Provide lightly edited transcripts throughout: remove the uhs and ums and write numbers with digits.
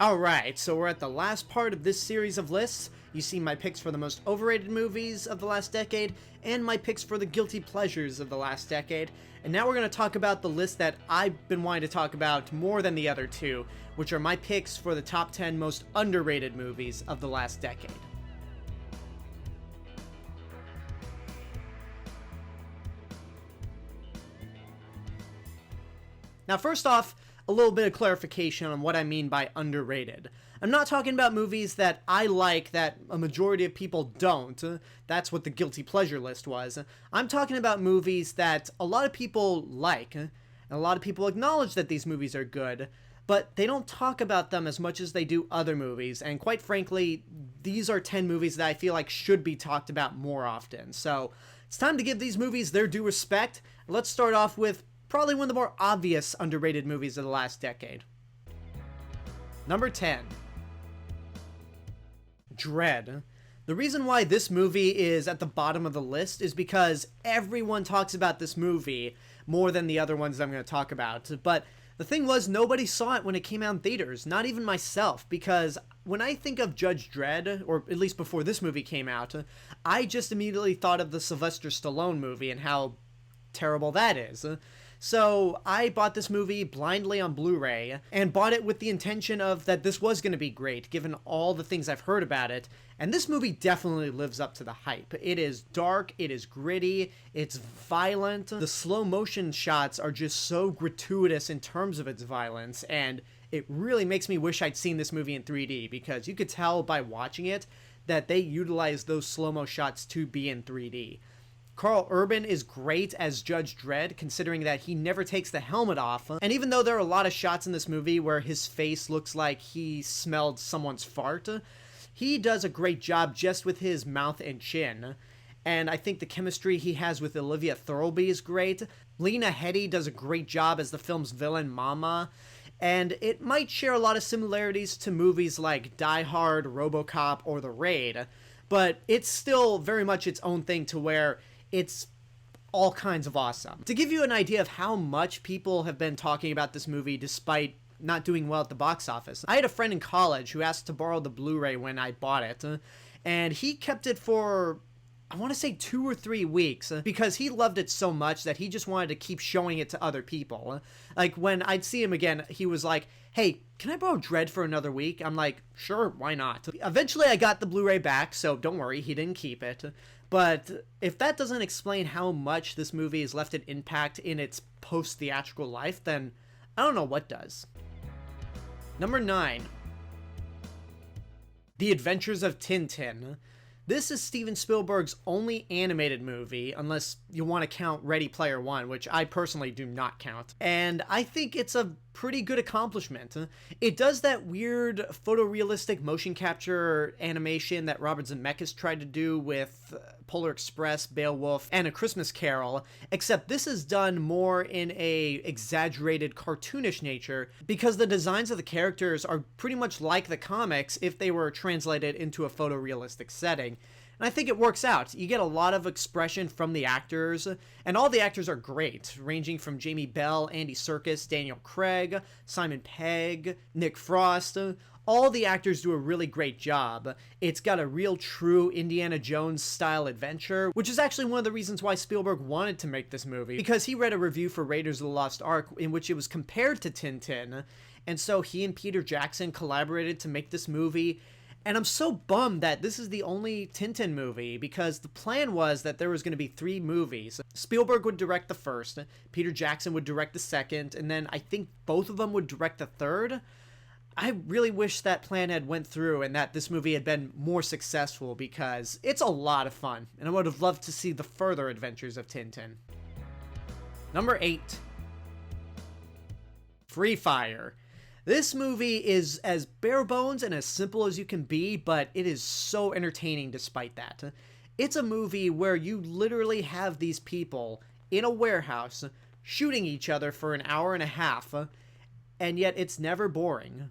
Alright, so we're at the last part of this series of lists. You see my picks for the most overrated movies of the last decade, and my picks for the guilty pleasures of the last decade. And now we're going to talk about the list that I've been wanting to talk about more than the other two, which are my picks for the top 10 most underrated movies of the last decade. Now first off, a little bit of clarification on what I mean by underrated. I'm not talking about movies that I like that a majority of people don't. That's what the guilty pleasure list was. I'm talking about movies that a lot of people like, and a lot of people acknowledge that these movies are good, but they don't talk about them as much as they do other movies, and quite frankly, these are 10 movies that I feel like should be talked about more often. So, it's time to give these movies their due respect. Let's start off with probably one of the more obvious underrated movies of the last decade. Number 10. Dredd. The reason why this movie is at the bottom of the list is because everyone talks about this movie more than the other ones I'm going to talk about. But the thing was, nobody saw it when it came out in theaters, not even myself, because when I think of Judge Dredd, or at least before this movie came out, I just immediately thought of the Sylvester Stallone movie and how terrible that is. So I bought this movie blindly on Blu-ray and bought it with the intention of that this was going to be great given all the things I've heard about it, and this movie definitely lives up to the hype. It is dark, it is gritty, it's violent, the slow motion shots are just so gratuitous in terms of its violence, and it really makes me wish I'd seen this movie in 3D, because you could tell by watching it that they utilized those slow-mo shots to be in 3D. Karl Urban is great as Judge Dredd, considering that he never takes the helmet off. And even though there are a lot of shots in this movie where his face looks like he smelled someone's fart, he does a great job just with his mouth and chin. And I think the chemistry he has with Olivia Thirlby is great. Lena Headey does a great job as the film's villain Mama. And it might share a lot of similarities to movies like Die Hard, RoboCop, or The Raid. But it's still very much its own thing to where it's all kinds of awesome. To give you an idea of how much people have been talking about this movie despite not doing well at the box office, I had a friend in college who asked to borrow the Blu-ray when I bought it, and he kept it for, I want to say 2 or 3 weeks, because he loved it so much that he just wanted to keep showing it to other people. Like, when I'd see him again, he was like, "Hey, can I borrow Dredd for another week?" I'm like, "Sure, why not?" Eventually I got the Blu-ray back, so don't worry, he didn't keep it. But if that doesn't explain how much this movie has left an impact in its post-theatrical life, then I don't know what does. Number 9. The Adventures of Tintin. This is Steven Spielberg's only animated movie, unless you want to count Ready Player One, which I personally do not count. And I think it's a pretty good accomplishment. It does that weird photorealistic motion capture animation that Robert Zemeckis tried to do with Polar Express, Beowulf, and A Christmas Carol, except this is done more in a exaggerated cartoonish nature, because the designs of the characters are pretty much like the comics if they were translated into a photorealistic setting. And I think it works out. You get a lot of expression from the actors, and all the actors are great, ranging from Jamie Bell, Andy Serkis, Daniel Craig, Simon Pegg, Nick Frost. All the actors do a really great job. It's got a real true Indiana Jones style adventure, which is actually one of the reasons why Spielberg wanted to make this movie, because he read a review for Raiders of the Lost Ark in which it was compared to Tintin, and so he and Peter Jackson collaborated to make this movie. And I'm so bummed that this is the only Tintin movie, because the plan was that there was going to be 3 movies. Spielberg would direct the first, Peter Jackson would direct the second, and then I think both of them would direct the third. I really wish that plan had went through and that this movie had been more successful, because it's a lot of fun, and I would have loved to see the further adventures of Tintin. Number 8. Free Fire. This movie is as bare bones and as simple as you can be, but it is so entertaining despite that. It's a movie where you literally have these people in a warehouse shooting each other for an hour and a half, and yet it's never boring.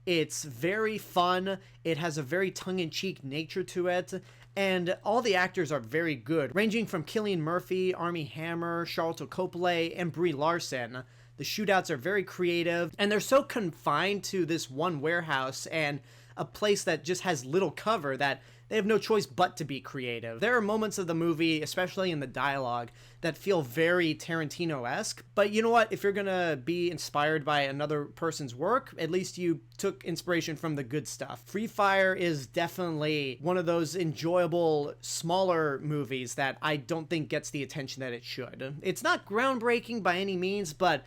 It's very fun, it has a very tongue-in-cheek nature to it, and all the actors are very good, ranging from Cillian Murphy, Armie Hammer, Charlton Copley, and Brie Larson. The shootouts are very creative, and they're so confined to this one warehouse and a place that just has little cover that they have no choice but to be creative. There are moments of the movie, especially in the dialogue, that feel very Tarantino-esque, but you know what? If you're gonna be inspired by another person's work, at least you took inspiration from the good stuff. Free Fire is definitely one of those enjoyable, smaller movies that I don't think gets the attention that it should. It's not groundbreaking by any means, but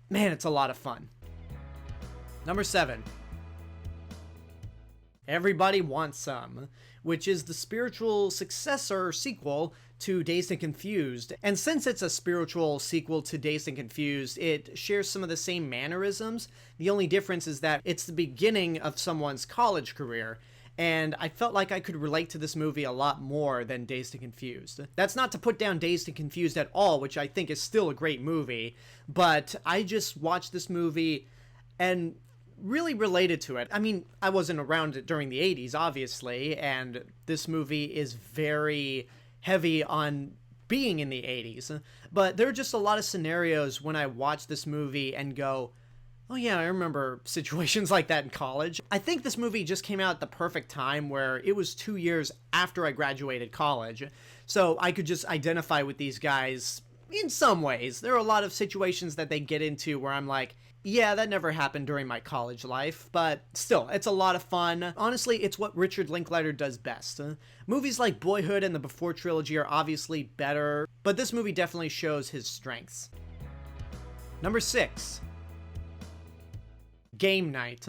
man, it's a lot of fun. Number 7. Everybody Wants Some, which is the spiritual successor or sequel to Dazed and Confused. And since it's a spiritual sequel to Dazed and Confused, it shares some of the same mannerisms. The only difference is that it's the beginning of someone's college career. And I felt like I could relate to this movie a lot more than Dazed and Confused. That's not to put down Dazed and Confused at all, which I think is still a great movie, but I just watched this movie and really related to it. I mean, I wasn't around it during the 80s, obviously, and this movie is very heavy on being in the 80s, but there are just a lot of scenarios when I watch this movie and go, oh yeah, I remember situations like that in college. I think this movie just came out at the perfect time where it was 2 years after I graduated college, so I could just identify with these guys in some ways. There are a lot of situations that they get into where I'm like, yeah, that never happened during my college life, but still, it's a lot of fun. Honestly, it's what Richard Linklater does best. Movies like Boyhood and the Before trilogy are obviously better, but this movie definitely shows his strengths. Number 6. Game Night.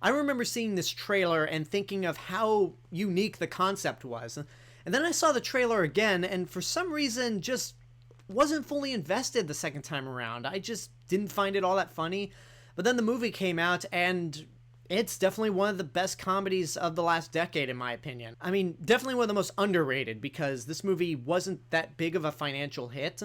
I remember seeing this trailer and thinking of how unique the concept was. And then I saw the trailer again, and for some reason just wasn't fully invested the second time around. I just didn't find it all that funny. But then the movie came out, and it's definitely one of the best comedies of the last decade, in my opinion. I mean, definitely one of the most underrated, because this movie wasn't that big of a financial hit.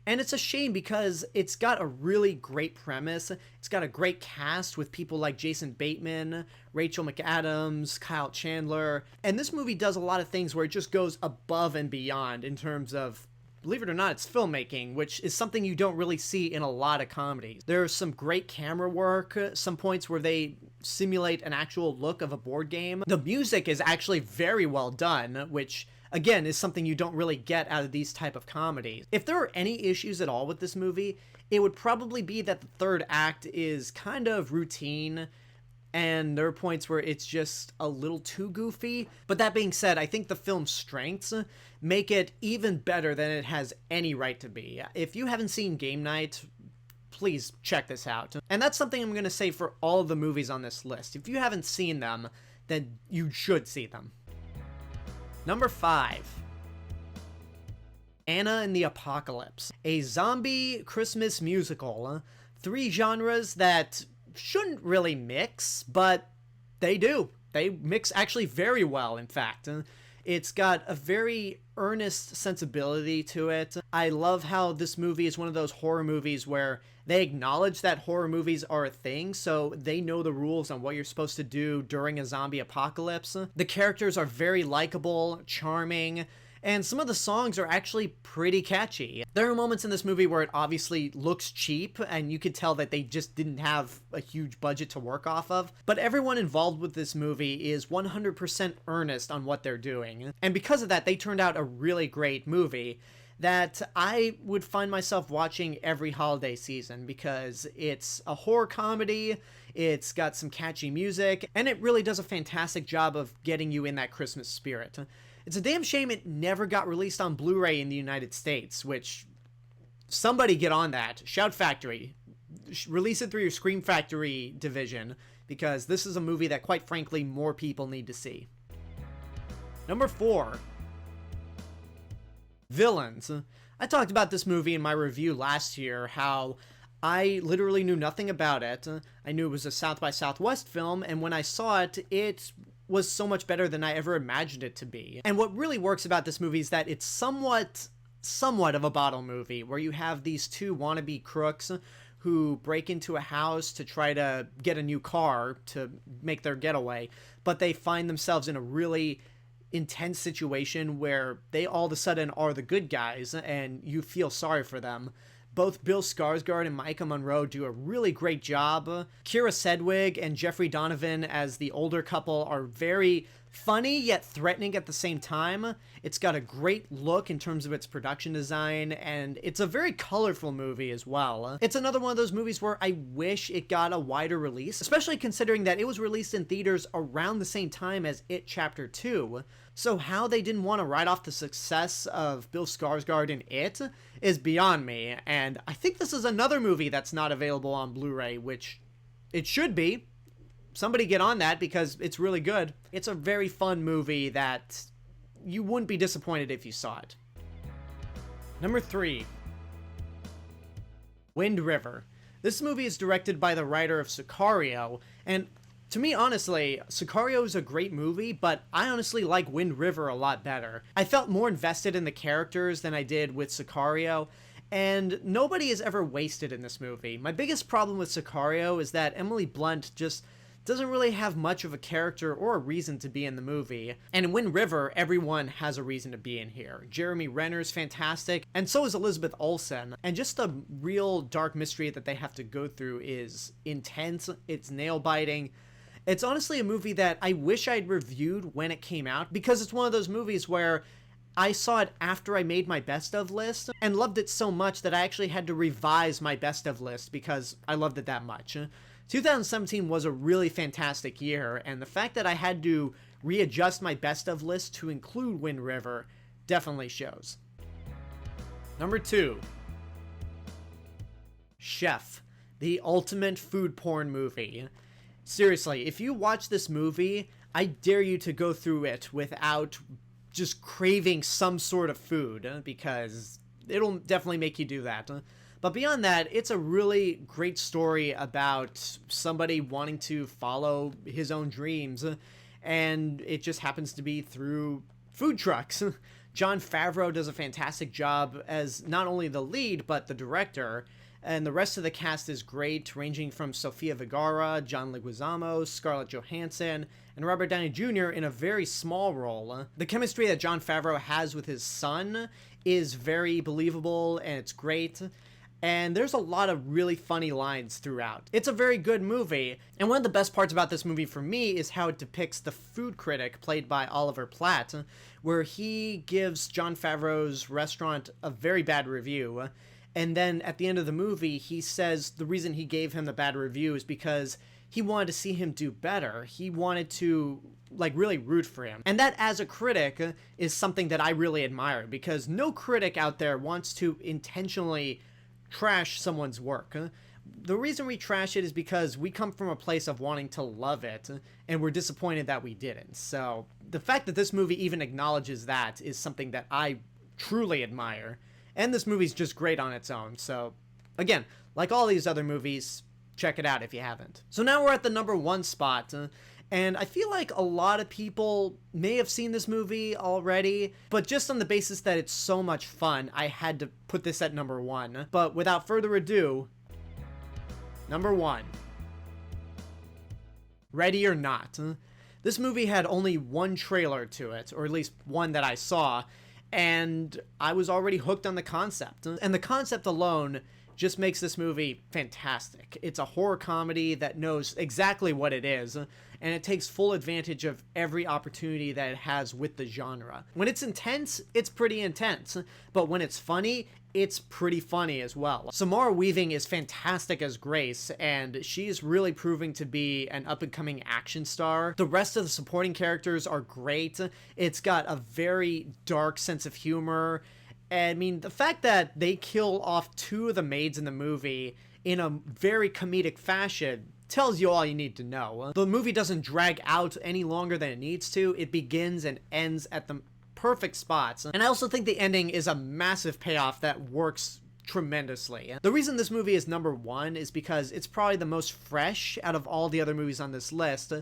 And it's a shame because it's got a really great premise. It's got a great cast with people like Jason Bateman, Rachel McAdams, Kyle Chandler. And this movie does a lot of things where it just goes above and beyond in terms of, believe it or not, it's filmmaking, which is something you don't really see in a lot of comedies. There's some great camera work, some points where they simulate an actual look of a board game. The music is actually very well done, which again is something you don't really get out of these type of comedies. If there are any issues at all with this movie, it would probably be that the third act is kind of routine, and there are points where it's just a little too goofy. But that being said, I think the film's strengths make it even better than it has any right to be. If you haven't seen Game Night, please check this out. And that's something I'm going to say for all of the movies on this list. If you haven't seen them, then you should see them. Number 5. Anna and the Apocalypse, a zombie Christmas musical. 3 genres that shouldn't really mix, but they do. They mix actually very well, in fact. It's got a very earnest sensibility to it. I love how this movie is one of those horror movies where they acknowledge that horror movies are a thing, so they know the rules on what you're supposed to do during a zombie apocalypse. The characters are very likable, charming, and some of the songs are actually pretty catchy. There are moments in this movie where it obviously looks cheap, and you could tell that they just didn't have a huge budget to work off of, but everyone involved with this movie is 100% earnest on what they're doing. And because of that, they turned out a really great movie that I would find myself watching every holiday season, because it's a horror comedy, it's got some catchy music, and it really does a fantastic job of getting you in that Christmas spirit. It's a damn shame it never got released on Blu-ray in the United States, which, somebody get on that. Shout Factory. Release it through your Scream Factory division, because this is a movie that, quite frankly, more people need to see. Number 4. Villains. I talked about this movie in my review last year, how I literally knew nothing about it. I knew it was a South by Southwest film, and when I saw it, it was so much better than I ever imagined it to be. And what really works about this movie is that it's somewhat of a bottle movie, where you have these 2 wannabe crooks who break into a house to try to get a new car to make their getaway, but they find themselves in a really intense situation where they all of a sudden are the good guys, and you feel sorry for them. Both Bill Skarsgård and Micah Monroe do a really great job. Kira Sedgwick and Jeffrey Donovan as the older couple are very funny yet threatening at the same time. It's got a great look in terms of its production design, and it's a very colorful movie as well. It's another one of those movies where I wish it got a wider release, especially considering that it was released in theaters around the same time as It Chapter 2. So how they didn't want to write off the success of Bill Skarsgård in It is beyond me, and I think this is another movie that's not available on Blu-ray, which it should be. Somebody get on that because it's really good. It's a very fun movie that you wouldn't be disappointed if you saw it. Number 3. Wind River. This movie is directed by the writer of Sicario, and to me, honestly, Sicario is a great movie, but I honestly like Wind River a lot better. I felt more invested in the characters than I did with Sicario, and nobody is ever wasted in this movie. My biggest problem with Sicario is that Emily Blunt just doesn't really have much of a character or a reason to be in the movie. And in Wind River, everyone has a reason to be in here. Jeremy Renner's fantastic, and so is Elizabeth Olsen. And just the real dark mystery that they have to go through is intense, it's nail-biting. It's honestly a movie that I wish I'd reviewed when it came out, because it's one of those movies where I saw it after I made my best of list and loved it so much that I actually had to revise my best of list because I loved it that much. 2017 was a really fantastic year, and the fact that I had to readjust my best of list to include Wind River definitely shows. Number 2. Chef, the ultimate food porn movie. Seriously, if you watch this movie, I dare you to go through it without just craving some sort of food, because it'll definitely make you do that. But beyond that, it's a really great story about somebody wanting to follow his own dreams, and it just happens to be through food trucks. Jon Favreau does a fantastic job as not only the lead, but the director, and the rest of the cast is great, ranging from Sofia Vergara, John Leguizamo, Scarlett Johansson, and Robert Downey Jr. in a very small role. The chemistry that Jon Favreau has with his son is very believable, and it's great. And there's a lot of really funny lines throughout. It's a very good movie, and one of the best parts about this movie for me is how it depicts the food critic played by Oliver Platt, where he gives Jon Favreau's restaurant a very bad review, and then at the end of the movie he says the reason he gave him the bad review is because he wanted to see him do better. He wanted to really root for him. And that, as a critic, is something that I really admire, because no critic out there wants to intentionally trash someone's work. The reason we trash it is because we come from a place of wanting to love it, and we're disappointed that we didn't. So the fact that this movie even acknowledges that is something that I truly admire. And this movie's just great on its own. So again, like all these other movies, check it out if you haven't. So now we're at the number 1 spot. And I feel like a lot of people may have seen this movie already, but just on the basis that it's so much fun, I had to put this at number 1. But without further ado, number 1. Ready or Not. This movie had only one trailer to it, or at least one that I saw, and I was already hooked on the concept. And the concept alone just makes this movie fantastic. It's a horror comedy that knows exactly what it is, and it takes full advantage of every opportunity that it has with the genre. When it's intense, it's pretty intense, but when it's funny, it's pretty funny as well. Samara Weaving is fantastic as Grace, and she's really proving to be an up-and-coming action star. The rest of the supporting characters are great. It's got a very dark sense of humor. I mean, the fact that they kill off 2 of the maids in the movie in a very comedic fashion tells you all you need to know. The movie doesn't drag out any longer than it needs to. It begins and ends at the perfect spots. And I also think the ending is a massive payoff that works tremendously. The reason this movie is number 1 is because it's probably the most fresh out of all the other movies on this list.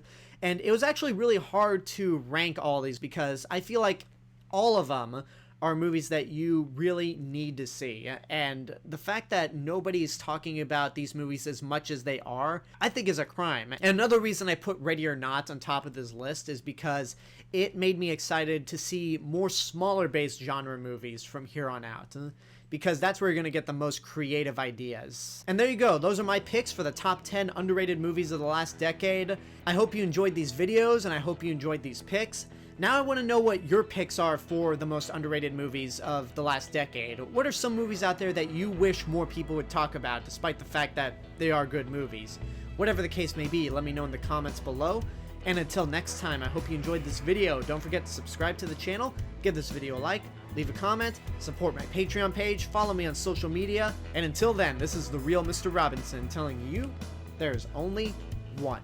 And it was actually really hard to rank all these because I feel like all of them are movies that you really need to see. And the fact that nobody's talking about these movies as much as they are, I think is a crime. And another reason I put Ready or Not on top of this list is because it made me excited to see more smaller based genre movies from here on out, because that's where you're going to get the most creative ideas. And there you go. Those are my picks for the top 10 underrated movies of the last decade. I hope you enjoyed these videos, and I hope you enjoyed these picks. Now I want to know what your picks are for the most underrated movies of the last decade. What are some movies out there that you wish more people would talk about, despite the fact that they are good movies? Whatever the case may be, let me know in the comments below. And until next time, I hope you enjoyed this video. Don't forget to subscribe to the channel, give this video a like, leave a comment, support my Patreon page, follow me on social media, and until then, this is the real Mr. Robinson telling you there's only one.